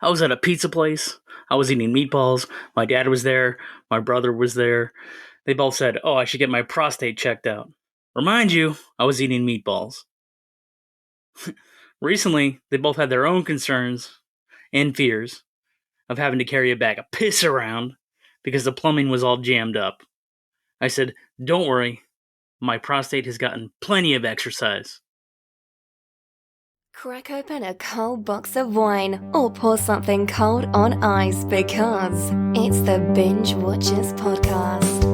I was at a pizza place. I was eating meatballs. My dad was there. My brother was there. They both said, "Oh, I should get my prostate checked out." Remind you, I was eating meatballs. Recently, they both had their own concerns and fears of having to carry a bag of piss around because the plumbing was all jammed up. I said, "Don't worry, my prostate has gotten plenty of exercise." Crack open a cold box of wine or pour something cold on ice because it's the Binge-Watchers Podcast.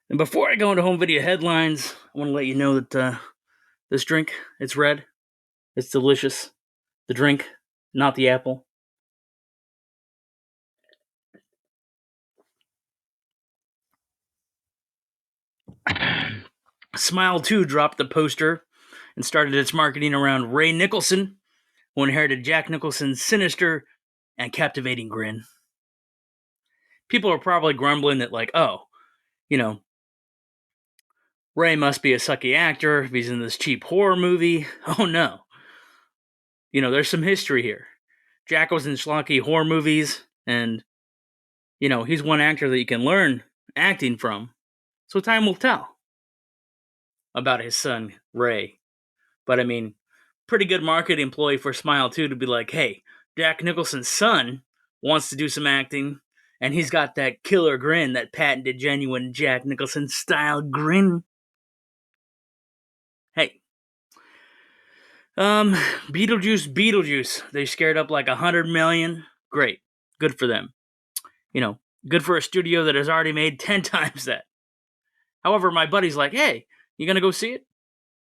And before I go into home video headlines, I want to let you know that this drink, it's red. It's delicious. The drink, not the apple. Smile 2 dropped the poster and started its marketing around Ray Nicholson, who inherited Jack Nicholson's sinister and captivating grin. People are probably grumbling that, like, oh, Ray must be a sucky actor if he's in this cheap horror movie. Oh no. There's some history here. Jack was in schlocky horror movies, and, he's one actor that you can learn acting from. So time will tell about his son, Ray. But I mean, pretty good marketing employee for Smile 2 to be like, hey, Jack Nicholson's son wants to do some acting, and he's got that killer grin, that patented, genuine Jack Nicholson style grin. Hey. Beetlejuice. They scared up like 100 million. Great. Good for them. Good for a studio that has already made 10 times that. However, my buddy's like, hey, you gonna go see it?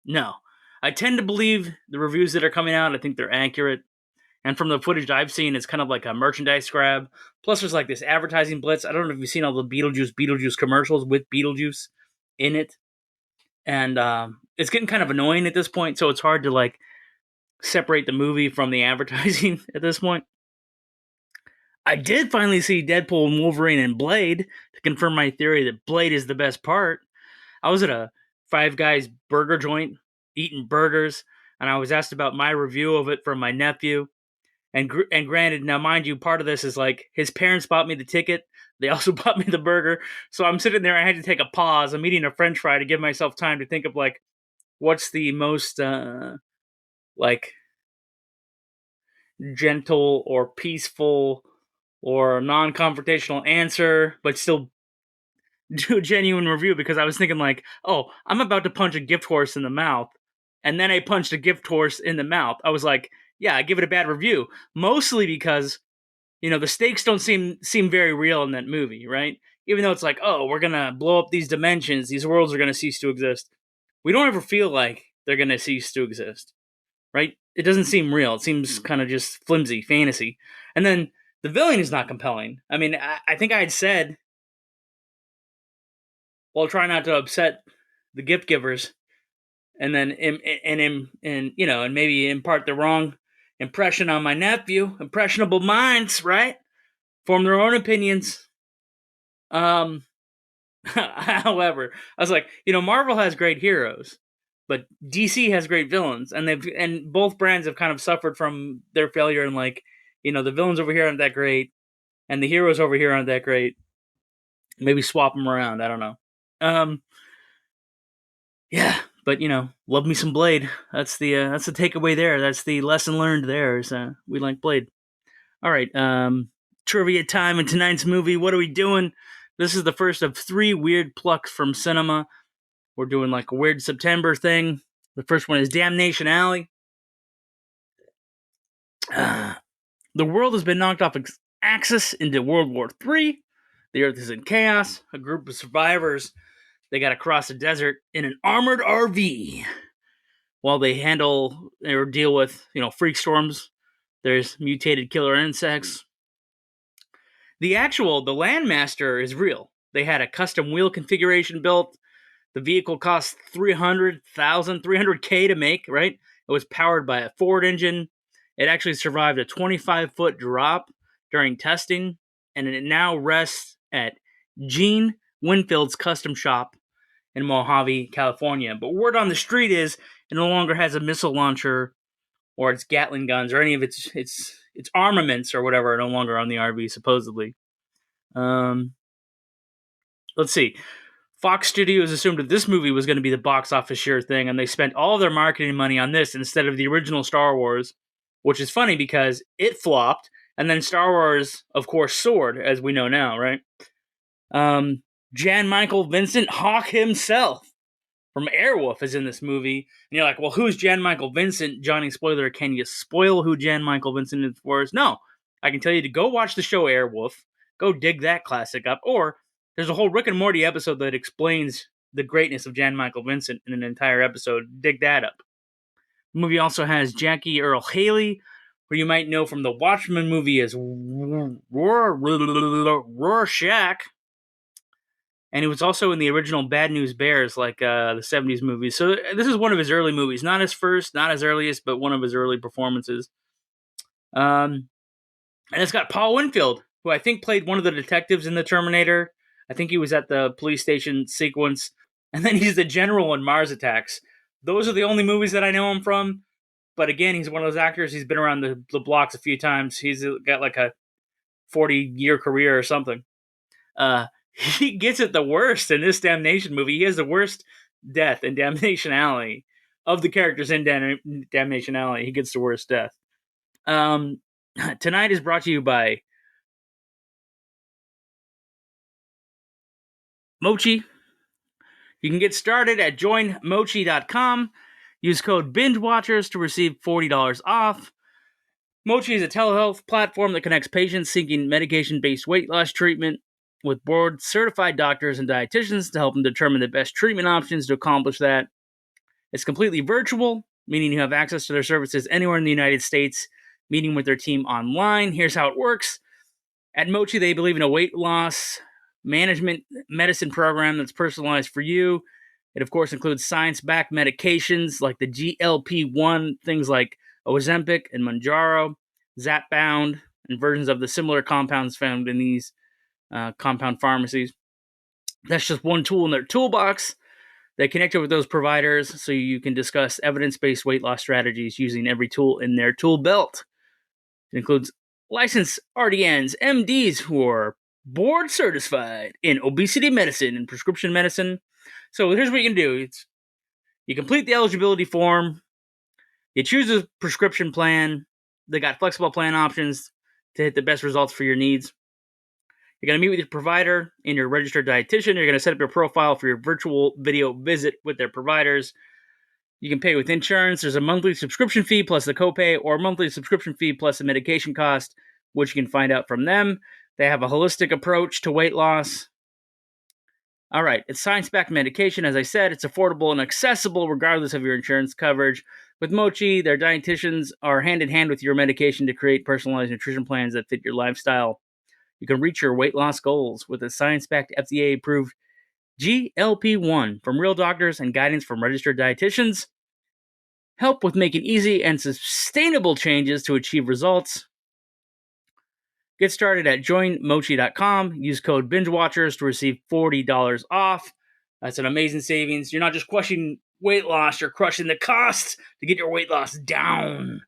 No. I tend to believe the reviews that are coming out. I think they're accurate. And from the footage I've seen, it's kind of like a merchandise grab. Plus, there's like this advertising blitz. I don't know if you've seen all the Beetlejuice commercials with Beetlejuice in it. And it's getting kind of annoying at this point, so it's hard to like separate the movie from the advertising at this point. I did finally see Deadpool and Wolverine and Blade to confirm my theory that Blade is the best part. I was at a Five Guys burger joint eating burgers, and I was asked about my review of it from my nephew. And granted, now mind you, part of this is like his parents bought me the ticket. They also bought me the burger. So I'm sitting there, I had to take a pause. I'm eating a french fry to give myself time to think of like, what's the most like gentle or peaceful or non-confrontational answer, but still do a genuine review, because I was thinking like, oh, I'm about to punch a gift horse in the mouth, and then I punched a gift horse in the mouth. I was like, yeah, I give it a bad review, mostly because the stakes don't seem very real in that movie, right? Even though it's like, oh, we're gonna blow up these dimensions, these worlds are gonna cease to exist. We don't ever feel like they're gonna cease to exist, right? It doesn't seem real. It seems kind of just flimsy fantasy. And then the villain is not compelling. I mean, I think I had said, well, try not to upset the gift givers, and then and maybe impart the wrong impression on my nephew. Impressionable minds, right? Form their own opinions. However, I was like, Marvel has great heroes, but DC has great villains, and both brands have kind of suffered from their failure. And like, the villains over here aren't that great, and the heroes over here aren't that great. Maybe swap them around. I don't know. Yeah, but love me some Blade. That's the takeaway there. That's the lesson learned there. Is we like Blade. All right. Trivia time in tonight's movie. What are we doing? This is the first of 3 weird plucks from cinema. We're doing like a weird September thing. The first one is Damnation Alley. The world has been knocked off its axis into World War III. The Earth is in chaos. A group of survivors, they got to cross the desert in an armored RV. While they handle or deal with, freak storms, there's mutated killer insects. The Landmaster is real. They had a custom wheel configuration built. The vehicle cost $300K to make, right? It was powered by a Ford engine. It actually survived a 25-foot drop during testing, and it now rests at Gene Winfield's custom shop in Mojave, California. But word on the street is it no longer has a missile launcher or its Gatling guns or any of its armaments or whatever are no longer on the RV, supposedly. Let's see. Fox Studios assumed that this movie was going to be the box office sure thing, and they spent all their marketing money on this instead of the original Star Wars, which is funny because it flopped, and then Star Wars, of course, soared, as we know now, right? Jan Michael Vincent Hawk himself from Airwolf is in this movie. And you're like, well, who's Jan Michael Vincent? Johnny Spoiler, can you spoil who Jan Michael Vincent is for us? No. I can tell you to go watch the show Airwolf, go dig that classic up, or there's a whole Rick and Morty episode that explains the greatness of Jan Michael Vincent in an entire episode. Dig that up. The movie also has Jackie Earle Haley, who you might know from the Watchmen movie as Rorschach. And he was also in the original Bad News Bears, like the 70s movies. So this is one of his early movies. Not his first, not his earliest, but one of his early performances. And it's got Paul Winfield, who I think played one of the detectives in The Terminator. I think he was at the police station sequence. And then he's the general in Mars Attacks. Those are the only movies that I know him from. But again, he's one of those actors. He's been around the blocks a few times. He's got like a 40-year career or something. He gets it the worst in this Damnation movie. He has the worst death in Damnation Alley. Of the characters in Damnation Alley, he gets the worst death. Tonight is brought to you by Mochi. You can get started at joinmochi.com. Use code Binge-Watchers to receive $40 off. Mochi is a telehealth platform that connects patients seeking medication-based weight loss treatment with board-certified doctors and dietitians to help them determine the best treatment options to accomplish that. It's completely virtual, meaning you have access to their services anywhere in the United States, meeting with their team online. Here's how it works. At Mochi, they believe in a weight loss management medicine program that's personalized for you. It, of course, includes science-backed medications like the GLP-1, things like Ozempic and Mounjaro, Zepbound, and versions of the similar compounds found in these compound pharmacies. That's just one tool in their toolbox. They connect you with those providers so you can discuss evidence-based weight loss strategies using every tool in their tool belt. It includes licensed RDNs, MDs who are board certified in obesity medicine and prescription medicine. So here's what you can do. You complete the eligibility form. You choose a prescription plan. They got flexible plan options to hit the best results for your needs. You're going to meet with your provider and your registered dietitian. You're going to set up your profile for your virtual video visit with their providers. You can pay with insurance. There's a monthly subscription fee plus the copay, or monthly subscription fee plus the medication cost, which you can find out from them. They have a holistic approach to weight loss. All right, it's science-backed medication. As I said, it's affordable and accessible regardless of your insurance coverage. With Mochi, their dietitians are hand-in-hand with your medication to create personalized nutrition plans that fit your lifestyle. You can reach your weight loss goals with a science-backed FDA-approved GLP-1 from real doctors and guidance from registered dietitians. Help with making easy and sustainable changes to achieve results. Get started at joinmochi.com. Use code BingeWatchers to receive $40 off. That's an amazing savings. You're not just crushing weight loss, you're crushing the costs to get your weight loss down.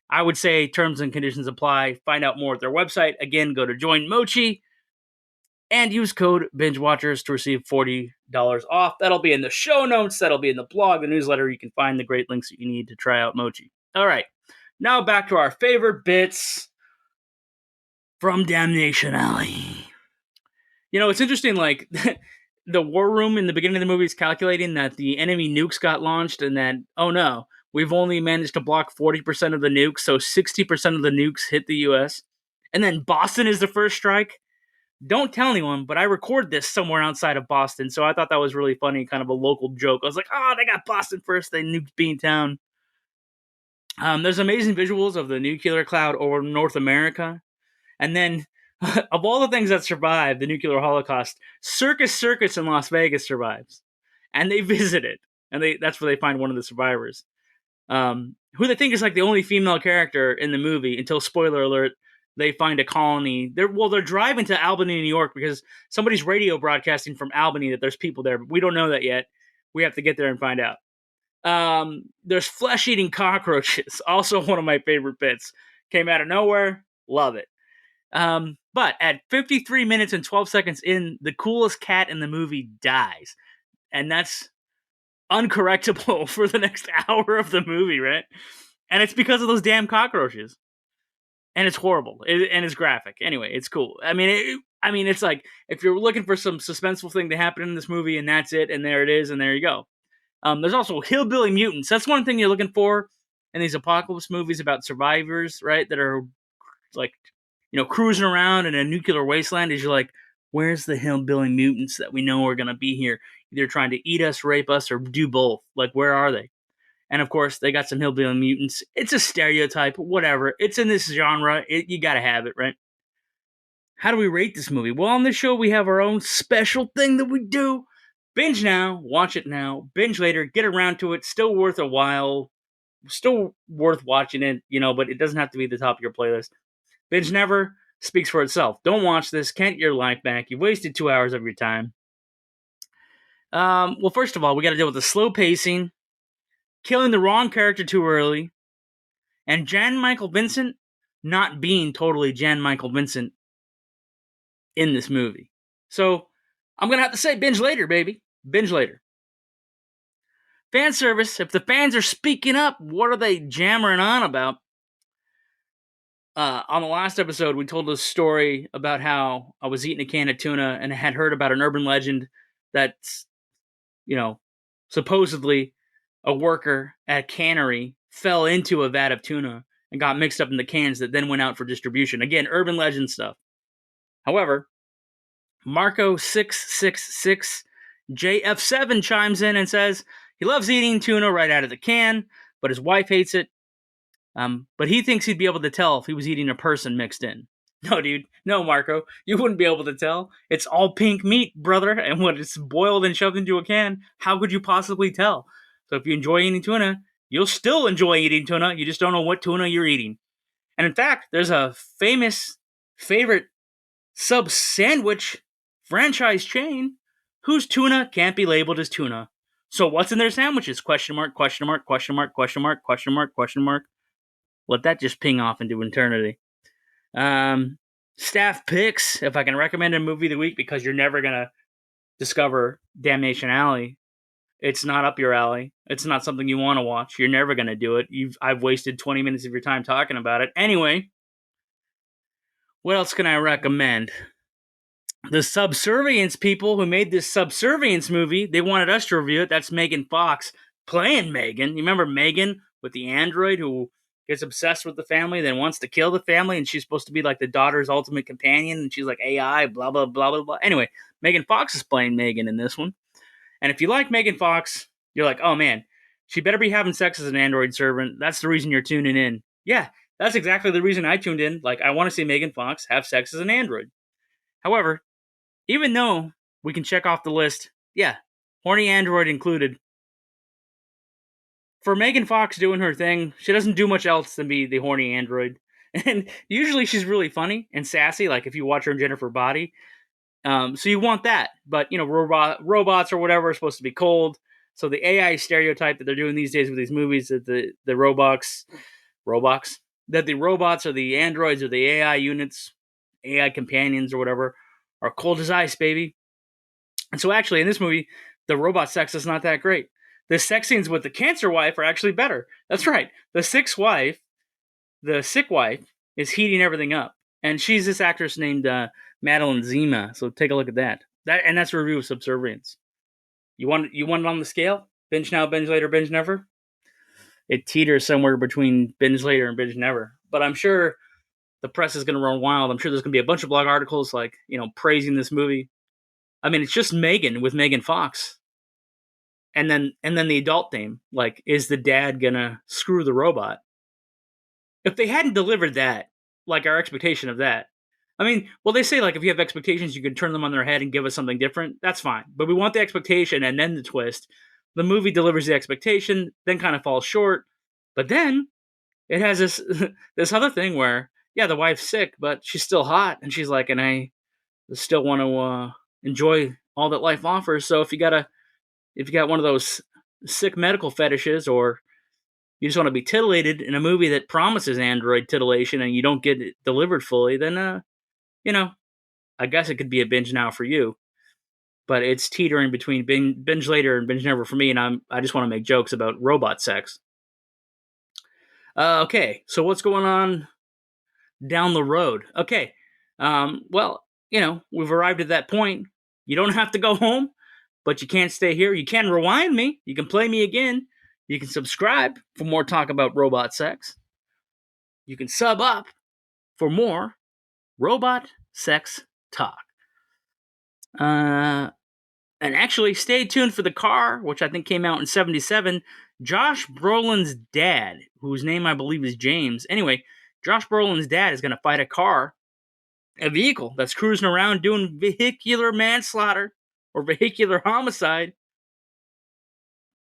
I would say terms and conditions apply. Find out more at their website. Again, go to Join Mochi and use code BingeWatchers to receive $40 off. That'll be in the show notes. That'll be in the blog, the newsletter. You can find the great links that you need to try out Mochi. All right, now back to our favorite bits from Damnation Alley. You know, it's interesting, like, the war room in the beginning of the movie is calculating that the enemy nukes got launched and that, oh no, we've only managed to block 40% of the nukes, so 60% of the nukes hit the U.S. And then Boston is the first strike. Don't tell anyone, but I recorded this somewhere outside of Boston, so I thought that was really funny, kind of a local joke. I was like, oh, they got Boston first, they nuked Beantown. There's amazing visuals of the nuclear cloud over North America. And then Of all the things that survived the nuclear holocaust, Circus in Las Vegas survives, and they visit it, and that's where they find one of the survivors, who they think is like the only female character in the movie until, spoiler alert, they find a colony. They're driving to Albany, New York, because somebody's radio broadcasting from Albany that there's people there, but we don't know that yet. We have to get there and find out. There's flesh-eating cockroaches, also one of my favorite bits. Came out of nowhere, love it. But at 53 minutes and 12 seconds in, the coolest cat in the movie dies. And that's uncorrectable for the next hour of the movie, right? And it's because of those damn cockroaches. And it's horrible. And it's graphic. Anyway, it's cool. I mean, it's like, if you're looking for some suspenseful thing to happen in this movie, and that's it, and there it is, and there you go. There's also hillbilly mutants. That's one thing you're looking for in these apocalypse movies about survivors, right? That are like, cruising around in a nuclear wasteland. Is you're like, where's the hillbilly mutants that we know are going to be here, either trying to eat us, rape us, or do both? Like, where are they? And of course, they got some hillbilly mutants. It's a stereotype, whatever. It's in this genre. You got to have it, right? How do we rate this movie? Well, on this show, we have our own special thing that we do. Binge now, watch it now, binge later, get around to it. Still worth a while. Still worth watching it, but it doesn't have to be the top of your playlist. Binge never speaks for itself. Don't watch this. Can't get your life back. You wasted 2 hours of your time. Well, first of all, we got to deal with the slow pacing, killing the wrong character too early, and Jan Michael Vincent not being totally Jan Michael Vincent in this movie. So I'm going to have to say binge later, baby. Binge later. Fan service. If the fans are speaking up, what are they jammering on about? On the last episode, we told a story about how I was eating a can of tuna and I had heard about an urban legend that's, supposedly a worker at a cannery fell into a vat of tuna and got mixed up in the cans that then went out for distribution. Again, urban legend stuff. However, Marco666JF7 chimes in and says he loves eating tuna right out of the can, but his wife hates it. But he thinks he'd be able to tell if he was eating a person mixed in. No, dude. No, Marco. You wouldn't be able to tell. It's all pink meat, brother. And when it's boiled and shoved into a can, how could you possibly tell? So if you enjoy eating tuna, you'll still enjoy eating tuna. You just don't know what tuna you're eating. And in fact, there's a famous favorite sub sandwich franchise chain whose tuna can't be labeled as tuna. So what's in their sandwiches? Question mark, question mark, question mark, question mark, question mark, question mark. Let that just ping off into eternity. Staff picks, if I can recommend a movie of the week, because you're never going to discover Damnation Alley. It's not up your alley. It's not something you want to watch. You're never going to do it. I've wasted 20 minutes of your time talking about it. Anyway, what else can I recommend? The Subservience people who made this Subservience movie, they wanted us to review it. That's Megan Fox playing Megan. You remember Megan with the android who gets obsessed with the family, then wants to kill the family, and she's supposed to be like the daughter's ultimate companion, and she's like AI, blah, blah, blah, blah, blah. Anyway, Megan Fox is playing Megan in this one. And if you like Megan Fox, you're like, oh man, she better be having sex as an android servant. That's the reason you're tuning in. Yeah, that's exactly the reason I tuned in. Like, I want to see Megan Fox have sex as an android. However, even though we can check off the list, yeah, horny android included, for Megan Fox doing her thing, she doesn't do much else than be the horny android. And usually she's really funny and sassy, like if you watch her in Jennifer Body. So you want that. But, robots or whatever are supposed to be cold. So the AI stereotype that they're doing these days with these movies, that the robots, that the robots or the androids or the AI units, AI companions or whatever, are cold as ice, baby. And so actually in this movie, the robot sex is not that great. The sex scenes with the cancer wife are actually better. That's right. The sick wife is heating everything up. And she's this actress named Madeline Zima. So take a look at that. That's a review of Subservience. You want it on the scale? Binge now, binge later, binge never? It teeters somewhere between binge later and binge never. But I'm sure the press is going to run wild. I'm sure there's going to be a bunch of blog articles praising this movie. I mean, it's just Megan with Megan Fox. And then the adult theme, like, is the dad gonna screw the robot? If they hadn't delivered that, like our expectation of that, I mean, well, they say, like, if you have expectations, you can turn them on their head and give us something different. That's fine. But we want the expectation and then the twist. The movie delivers the expectation, then kind of falls short. But then it has this this other thing where, yeah, the wife's sick, but she's still hot, and she's like, and I still want to enjoy all that life offers. So if you got one of those sick medical fetishes, or you just want to be titillated in a movie that promises android titillation and you don't get it delivered fully, then you know, I guess it could be a binge now for you. But it's teetering between binge later and binge never for me, and I just want to make jokes about robot sex. Okay, so what's going on down the road? Okay, well, we've arrived at that point. You don't have to go home, but you can't stay here. You can rewind me. You can play me again. You can subscribe for more talk about robot sex. You can sub up for more robot sex talk. And actually, stay tuned for The Car, which I think came out in 1977. Josh Brolin's dad, whose name I believe is James. Anyway, Josh Brolin's dad is going to fight a vehicle that's cruising around doing vehicular manslaughter or vehicular homicide.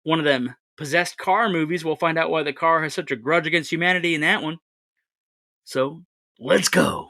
One of them possessed car movies. We'll find out why the car has such a grudge against humanity in that one. So, let's go.